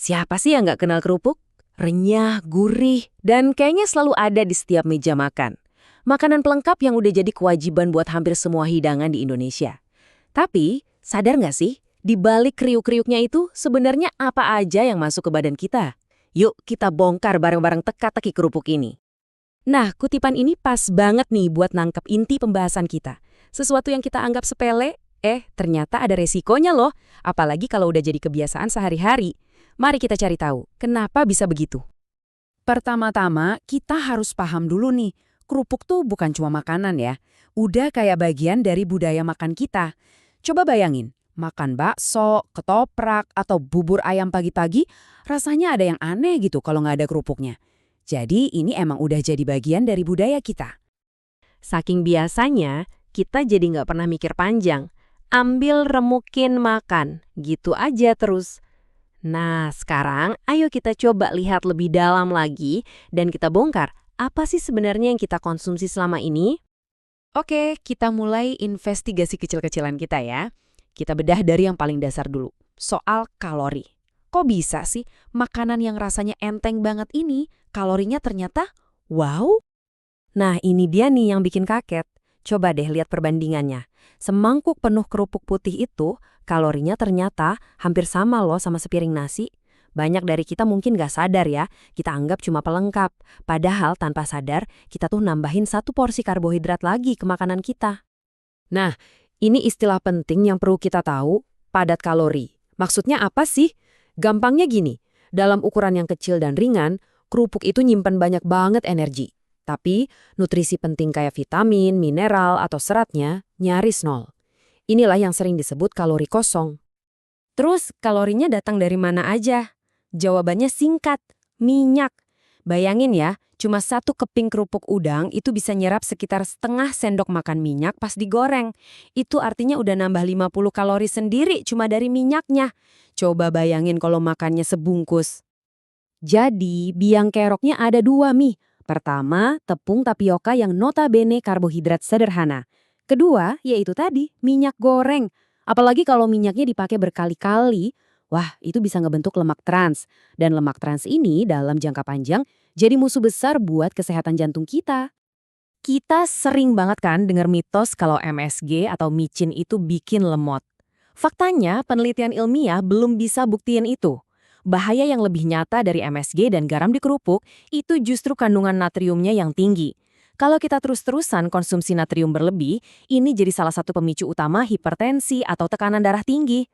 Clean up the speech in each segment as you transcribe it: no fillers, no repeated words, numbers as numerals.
Siapa sih yang nggak kenal kerupuk? Renyah, gurih, dan kayaknya selalu ada di setiap meja makan. Makanan pelengkap yang udah jadi kewajiban buat hampir semua hidangan di Indonesia. Tapi, sadar nggak sih, di balik kriuk-kriuknya itu sebenarnya apa aja yang masuk ke badan kita? Yuk kita bongkar bareng-bareng teka-teki kerupuk ini. Nah, kutipan ini pas banget nih buat nangkep inti pembahasan kita. Sesuatu yang kita anggap sepele, ternyata ada resikonya loh. Apalagi kalau udah jadi kebiasaan sehari-hari. Mari kita cari tahu, kenapa bisa begitu? Pertama-tama, kita harus paham dulu nih, kerupuk tuh bukan cuma makanan ya. Udah kayak bagian dari budaya makan kita. Coba bayangin, makan bakso, ketoprak, atau bubur ayam pagi-pagi, rasanya ada yang aneh gitu kalau nggak ada kerupuknya. Jadi ini emang udah jadi bagian dari budaya kita. Saking biasanya, kita jadi nggak pernah mikir panjang. Ambil remukin makan, gitu aja terus. Nah, sekarang ayo kita coba lihat lebih dalam lagi dan kita bongkar apa sih sebenarnya yang kita konsumsi selama ini? Oke, kita mulai investigasi kecil-kecilan kita ya. Kita bedah dari yang paling dasar dulu, soal kalori. Kok bisa sih makanan yang rasanya enteng banget ini, kalorinya ternyata wow? Nah, ini dia nih yang bikin kaget. Coba deh lihat perbandingannya. Semangkuk penuh kerupuk putih itu, kalorinya ternyata hampir sama loh sama sepiring nasi. Banyak dari kita mungkin nggak sadar ya, kita anggap cuma pelengkap. Padahal tanpa sadar, kita tuh nambahin satu porsi karbohidrat lagi ke makanan kita. Nah, ini istilah penting yang perlu kita tahu, padat kalori. Maksudnya apa sih? Gampangnya gini, dalam ukuran yang kecil dan ringan, kerupuk itu nyimpen banyak banget energi. Tapi, nutrisi penting kayak vitamin, mineral, atau seratnya nyaris nol. Inilah yang sering disebut kalori kosong. Terus, kalorinya datang dari mana aja? Jawabannya singkat, minyak. Bayangin ya, cuma satu keping kerupuk udang itu bisa nyerap sekitar setengah sendok makan minyak pas digoreng. Itu artinya udah nambah 50 kalori sendiri cuma dari minyaknya. Coba bayangin kalau makannya sebungkus. Jadi, biang keroknya ada dua nih. Pertama, tepung tapioka yang notabene karbohidrat sederhana. Kedua, yaitu tadi, minyak goreng. Apalagi kalau minyaknya dipakai berkali-kali, wah itu bisa ngebentuk lemak trans. Dan lemak trans ini dalam jangka panjang jadi musuh besar buat kesehatan jantung kita. Kita sering banget kan dengar mitos kalau MSG atau micin itu bikin lemot. Faktanya, penelitian ilmiah belum bisa buktiin itu. Bahaya yang lebih nyata dari MSG dan garam di kerupuk itu justru kandungan natriumnya yang tinggi. Kalau kita terus-terusan konsumsi natrium berlebih, ini jadi salah satu pemicu utama hipertensi atau tekanan darah tinggi.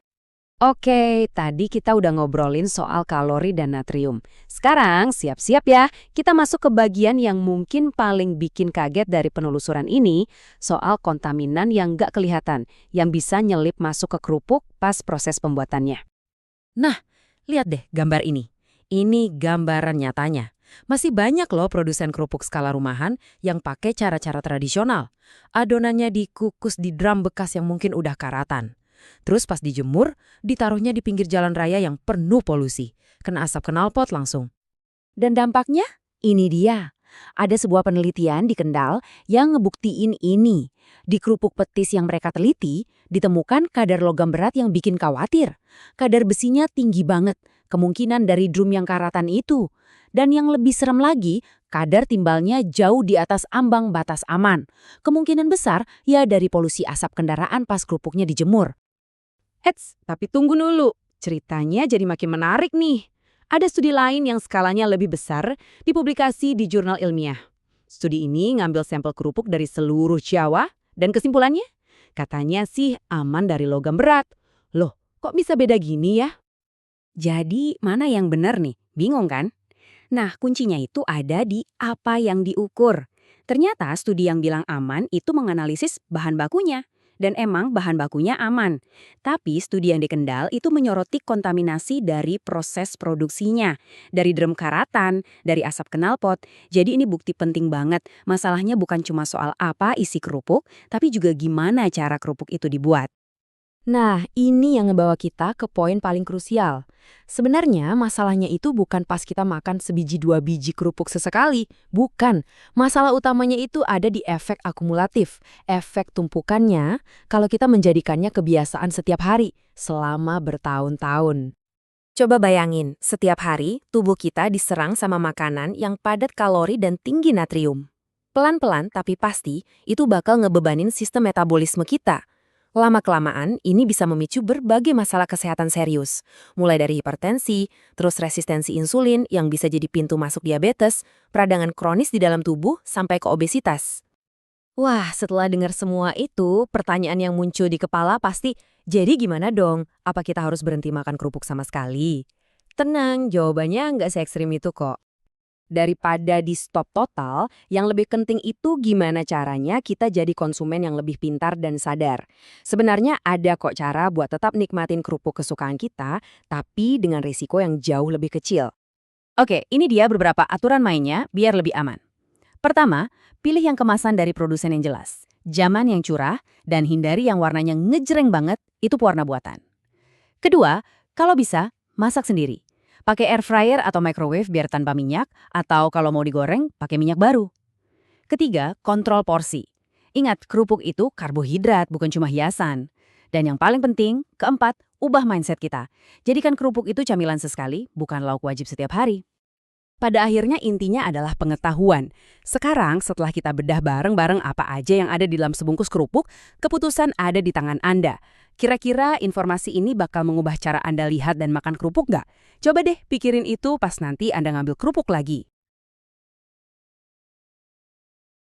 Oke, tadi kita udah ngobrolin soal kalori dan natrium. Sekarang siap-siap ya, kita masuk ke bagian yang mungkin paling bikin kaget dari penelusuran ini, soal kontaminan yang nggak kelihatan, yang bisa nyelip masuk ke kerupuk pas proses pembuatannya. Nah, lihat deh gambar ini. Ini gambaran nyatanya. Masih banyak loh produsen kerupuk skala rumahan yang pakai cara-cara tradisional. Adonannya dikukus di drum bekas yang mungkin udah karatan. Terus pas dijemur, ditaruhnya di pinggir jalan raya yang penuh polusi. Kena asap knalpot langsung. Dan dampaknya? Ini dia. Ada sebuah penelitian di Kendal yang ngebuktiin ini. Di kerupuk petis yang mereka teliti, ditemukan kadar logam berat yang bikin khawatir. Kadar besinya tinggi banget, kemungkinan dari drum yang karatan itu. Dan yang lebih serem lagi, kadar timbalnya jauh di atas ambang batas aman. Kemungkinan besar ya dari polusi asap kendaraan pas kerupuknya dijemur. Eits, tapi tunggu dulu. Ceritanya jadi makin menarik nih. Ada studi lain yang skalanya lebih besar dipublikasi di jurnal ilmiah. Studi ini ngambil sampel kerupuk dari seluruh Jawa dan kesimpulannya? Katanya sih aman dari logam berat. Loh, kok bisa beda gini ya? Jadi mana yang benar nih? Bingung kan? Nah, kuncinya itu ada di apa yang diukur. Ternyata studi yang bilang aman itu menganalisis bahan bakunya. Dan emang bahan bakunya aman. Tapi studi yang di Kendal itu menyoroti kontaminasi dari proses produksinya. Dari drum karatan, dari asap knalpot. Jadi ini bukti penting banget. Masalahnya bukan cuma soal apa isi kerupuk, tapi juga gimana cara kerupuk itu dibuat. Nah, ini yang ngebawa kita ke poin paling krusial. Sebenarnya masalahnya itu bukan pas kita makan sebiji dua biji kerupuk sesekali. Bukan. Masalah utamanya itu ada di efek akumulatif. Efek tumpukannya kalau kita menjadikannya kebiasaan setiap hari selama bertahun-tahun. Coba bayangin, setiap hari tubuh kita diserang sama makanan yang padat kalori dan tinggi natrium. Pelan-pelan tapi pasti, itu bakal ngebebanin sistem metabolisme kita. Lama-kelamaan, ini bisa memicu berbagai masalah kesehatan serius. Mulai dari hipertensi, terus resistensi insulin yang bisa jadi pintu masuk diabetes, peradangan kronis di dalam tubuh, sampai ke obesitas. Wah, setelah dengar semua itu, pertanyaan yang muncul di kepala pasti, jadi gimana dong? Apa kita harus berhenti makan kerupuk sama sekali? Tenang, jawabannya nggak se-ekstrim itu kok. Daripada di stop total, yang lebih penting itu gimana caranya kita jadi konsumen yang lebih pintar dan sadar. Sebenarnya ada kok cara buat tetap nikmatin kerupuk kesukaan kita, tapi dengan risiko yang jauh lebih kecil. Oke, ini dia beberapa aturan mainnya biar lebih aman. Pertama, pilih yang kemasan dari produsen yang jelas, zaman yang curah, dan hindari yang warnanya ngejreng banget, itu pewarna buatan. Kedua, kalau bisa, masak sendiri. Pakai air fryer atau microwave biar tanpa minyak, atau kalau mau digoreng, pakai minyak baru. Ketiga, kontrol porsi. Ingat, kerupuk itu karbohidrat, bukan cuma hiasan. Dan yang paling penting, keempat, ubah mindset kita. Jadikan kerupuk itu camilan sesekali, bukan lauk wajib setiap hari. Pada akhirnya intinya adalah pengetahuan. Sekarang setelah kita bedah bareng-bareng apa aja yang ada di dalam sebungkus kerupuk, keputusan ada di tangan Anda. Kira-kira informasi ini bakal mengubah cara Anda lihat dan makan kerupuk nggak? Coba deh pikirin itu pas nanti Anda ngambil kerupuk lagi.